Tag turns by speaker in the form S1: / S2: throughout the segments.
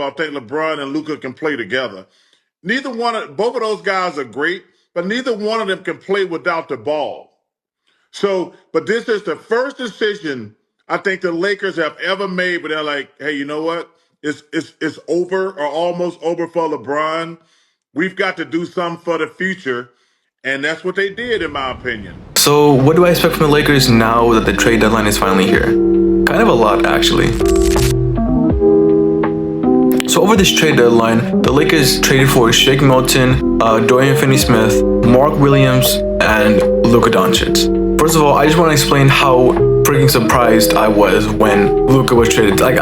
S1: I think LeBron and Luka can play together. Both of those guys are great, but neither one of them can play without the ball. So, but this is the first decision I think the Lakers have ever made, but they're like, hey, you know what? It's over or almost over for LeBron. We've got to do something for the future. And that's what they did, in my opinion.
S2: So what do I expect from the Lakers now that the trade deadline is finally here? Kind of a lot, actually. So over this trade deadline, the Lakers traded for Shake Milton, Dorian Finney-Smith, Mark Williams, and Luka Doncic. First of all, I just want to explain how freaking surprised I was when Luka was traded. Like,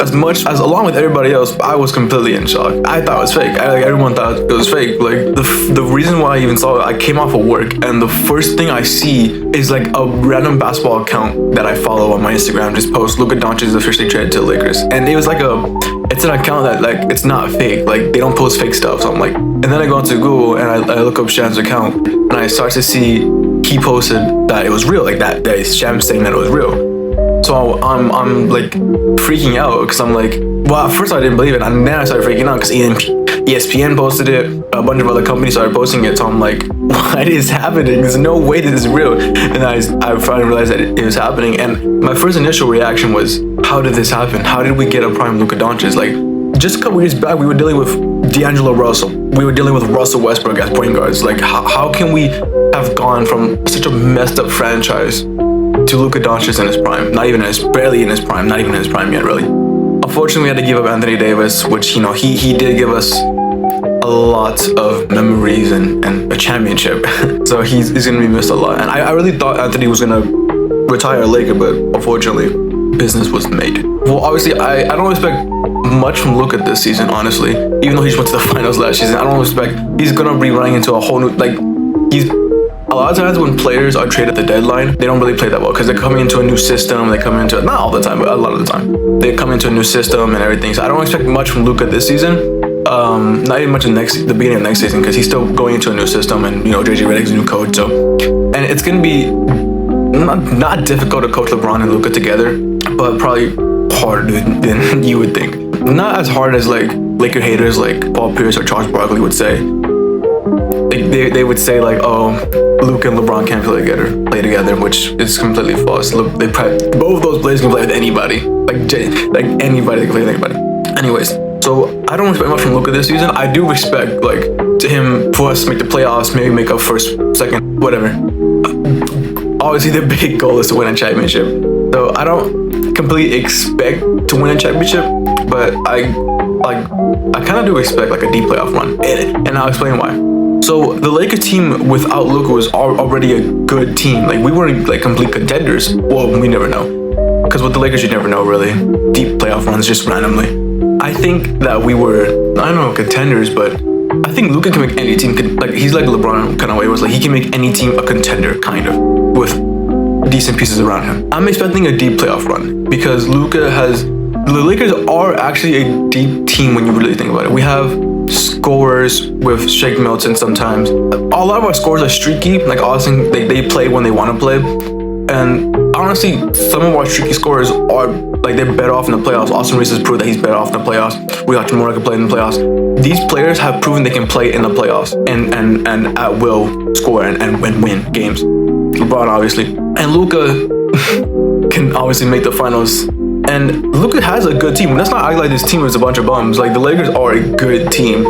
S2: as much as along with everybody else, I was completely in shock. I thought it was fake. Everyone thought it was fake. Like, the reason why I even saw it, I came off of work, and the first thing I see is like a random basketball account that I follow on my Instagram just post Luka Doncic is officially traded to the Lakers, and it was like it's an account that, like, it's not fake. Like, they don't post fake stuff. So I'm like, and then I go into Google and I look up Sham's account, and I start to see he posted that it was real, like that Sham saying that it was real. So I'm like freaking out because I'm like, well, at first I didn't believe it, and then I started freaking out because ESPN posted it, a bunch of other companies started posting it. So I'm like, what is happening? There's no way this is real. And I finally realized that it was happening. And my first initial reaction was, how did this happen? How did we get a prime Luka Doncic? Like, just a couple years back, we were dealing with D'Angelo Russell. We were dealing with Russell Westbrook as point guards. Like, how can we have gone from such a messed up franchise to Luka Doncic in his prime? Barely in his prime, not even in his prime yet, really. Unfortunately, we had to give up Anthony Davis, which, you know, he did give us a lot of memories and a championship. So he's gonna be missed a lot. And I really thought Anthony was gonna retire a Laker, but unfortunately, business was made. Well, obviously, I don't expect much from Luka this season, honestly. Even though he just went to the finals last season, I don't expect he's gonna be running into a whole new, like, a lot of times when players are traded at the deadline, they don't really play that well because they're coming into a new system. They come into, not all the time, but a lot of the time, they come into a new system and everything. So I don't expect much from Luka this season. Not even much in the beginning of next season because he's still going into a new system, and, you know, JJ Redick's a new coach. So, and it's gonna be not difficult to coach LeBron and Luka together, but probably harder than you would think. Not as hard as like Laker haters like Paul Pierce or Charles Barkley would say. Like, they would say like, oh, Luka and LeBron can't play together, which is completely false. Look, both those players can play with anybody. Like anybody can play with anybody. Anyways, so I don't expect much from Luka this season. I do respect, like, to him for us to make the playoffs, maybe make a first, second, whatever. Obviously, the big goal is to win a championship. So I don't completely expect to win a championship, but I kind of do expect like a deep playoff run, and I'll explain why. So the Lakers team without Luka was already a good team. Like, we weren't like complete contenders. Well, we never know, because with the Lakers you never know really. Deep playoff runs just randomly. I think that we were, I don't know, contenders, but I think Luka can make any team, like, he's like LeBron kind of way. It was like he can make any team a contender, kind of, with decent pieces around him. I'm expecting a deep playoff run because the Lakers are actually a deep team when you really think about it. We have scorers with Shake Milton sometimes. A lot of our scorers are streaky, like Austin, they play when they want to play. And honestly, some of our streaky scorers are, like, they're better off in the playoffs. Austin Reeves has proved that he's better off in the playoffs. We got Jamora can play in the playoffs. These players have proven they can play in the playoffs and at will score and win games. LeBron, obviously. And Luka can obviously make the finals. And Luka has a good team. Let's not act like this team is a bunch of bums. Like, the Lakers are a good team,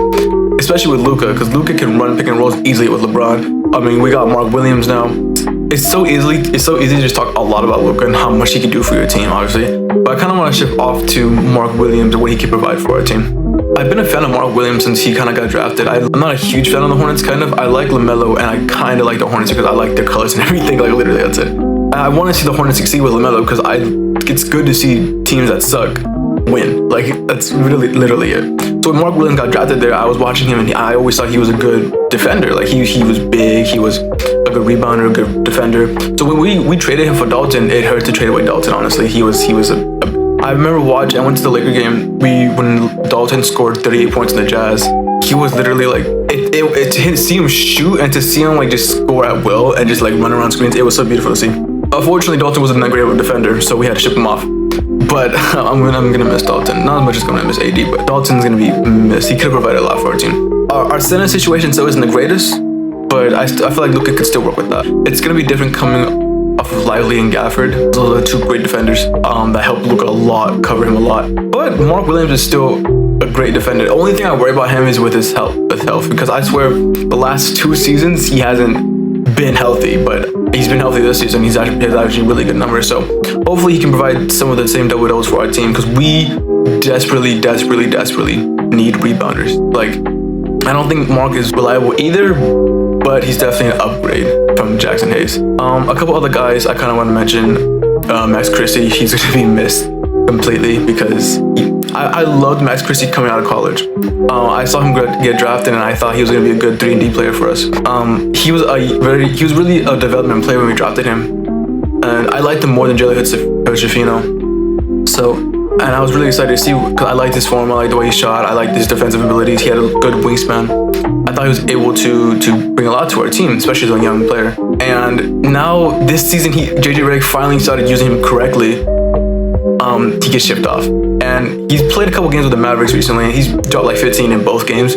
S2: especially with Luka, because Luka can run pick and rolls easily with LeBron. I mean, we got Mark Williams now. It's so easy to just talk a lot about Luka and how much he can do for your team, obviously. But I kind of want to shift off to Mark Williams and what he can provide for our team. I've been a fan of Mark Williams since he kind of got drafted. I'm not a huge fan of the Hornets, kind of. I like LaMelo, and I kind of like the Hornets because I like their colors and everything. Like, literally, that's it. I want to see the Hornets succeed with LaMelo because it's good to see teams that suck win. Like, that's really literally it. So when Mark Williams got drafted there, I was watching him, and I always thought he was a good defender. Like, he was big, he was a good rebounder, a good defender. So when we traded him for Dalton, it hurt to trade away Dalton, honestly. I remember I went to the Laker game when Dalton scored 38 points in the Jazz. He was literally like, to see him shoot and to see him like just score at will and just like run around screens, it was so beautiful to see. Unfortunately, Dalton wasn't that great of a defender, so we had to ship him off. but I'm gonna miss Dalton. Not as much as I'm gonna miss AD, but Dalton's gonna be missed. He could have provided a lot for our team. Our center situation still isn't the greatest, but I feel like Luka could still work with that. It's gonna be different coming off of Lively and Gafford. Those are two great defenders that help Luka a lot, cover him a lot. But Mark Williams is still a great defender. The only thing I worry about him is with his health, because I swear the last 2 seasons he hasn't been healthy, but he's been healthy this season. He's actually really good numbers. So hopefully he can provide some of the same double-doubles for our team, because we desperately need rebounders. Like, I don't think Mark is reliable either, but he's definitely an upgrade from Jackson Hayes. A couple other guys I kind of want to mention. Max Christie, he's going to be missed completely, because I loved Max Christie coming out of college. I saw him get drafted, and I thought he was going to be a good 3-and-D player for us. He was really a development player when we drafted him, and I liked him more than Jalen Hood-Schifino. So. And I was really excited to see, because I liked his form, I liked the way he shot, I liked his defensive abilities, he had a good wingspan. I thought he was able to bring a lot to our team, especially as a young player. And now, this season, JJ Redick finally started using him correctly. He gets shipped off. And he's played a couple games with the Mavericks recently, and he's dropped like 15 in both games.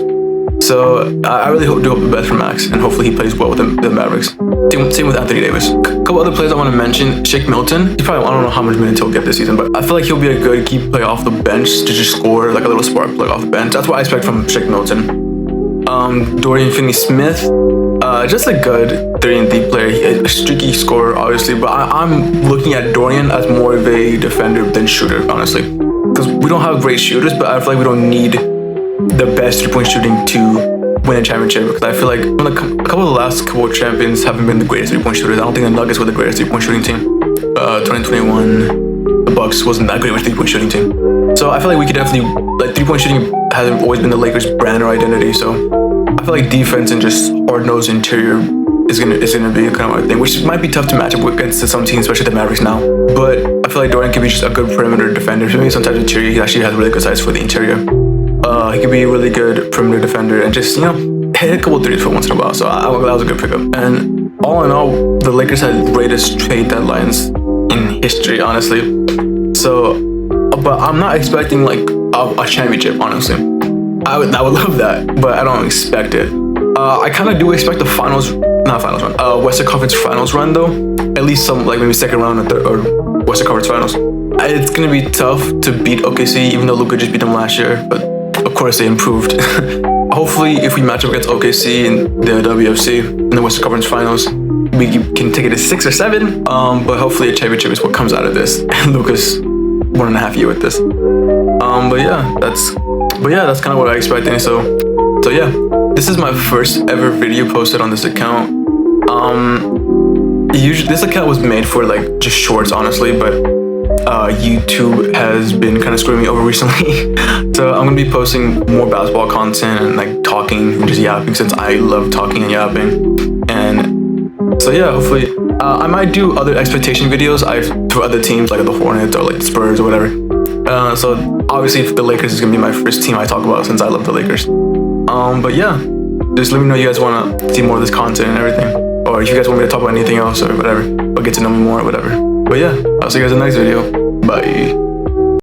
S2: So I really do hope the best for Max, and hopefully he plays well with the Mavericks. Same with Anthony Davis. A couple other players I want to mention. Shake Milton. I don't know how much minutes he'll get this season, but I feel like he'll be a good key player off the bench to just score like a little spark plug off the bench. That's what I expect from Shake Milton. Dorian Finney-Smith. Just a good 3-and-D player. A streaky scorer, obviously, but I'm looking at Dorian as more of a defender than shooter, honestly. Because we don't have great shooters, but I feel like we don't need the best 3-point shooting to win a championship, because I feel like a couple of the last couple of champions haven't been the greatest 3-point shooters. I don't think the Nuggets were the greatest 3-point shooting team. 2021, the Bucks wasn't that great with 3-point shooting team. So I feel like we could definitely, like, 3-point shooting hasn't always been the Lakers' brand or identity. So I feel like defense and just hard-nosed interior is gonna be kind of our thing, which might be tough to match up against some teams, especially the Mavericks now. But I feel like Dorian can be just a good perimeter defender. Maybe sometimes interior, he actually has really good size for the interior. He could be a really good perimeter defender and just, hit a couple threes for once in a while. So that was a good pickup. And all in all, the Lakers had the greatest trade deadlines in history, honestly. So, but I'm not expecting like a championship, honestly. I would love that, but I don't expect it. I kind of do expect the Western Conference Finals run though. At least some, like maybe second round or Western Conference Finals. It's gonna be tough to beat OKC, even though Luka just beat them last year. But of course they improved. Hopefully, if we match up against OKC in the WFC in the Western Conference Finals, we can take it to 6 or 7. But hopefully a championship is what comes out of this. And Luka's 1.5 years with this. But yeah, that's kind of what I expected. So yeah, this is my first ever video posted on this account. Usually this account was made for like just shorts, honestly, but YouTube has been kind of screwing me over recently. So I'm gonna be posting more basketball content and like talking and just yapping, since I love talking and yapping. And so yeah, hopefully I might do other expectation videos for other teams like the Hornets or like the Spurs or whatever. So obviously if the Lakers is gonna be my first team I talk about, since I love the Lakers. But yeah, just let me know you guys want to see more of this content and everything, or if you guys want me to talk about anything else or whatever, or get to know me more or whatever. But yeah, I'll see you guys in the next video. Bye.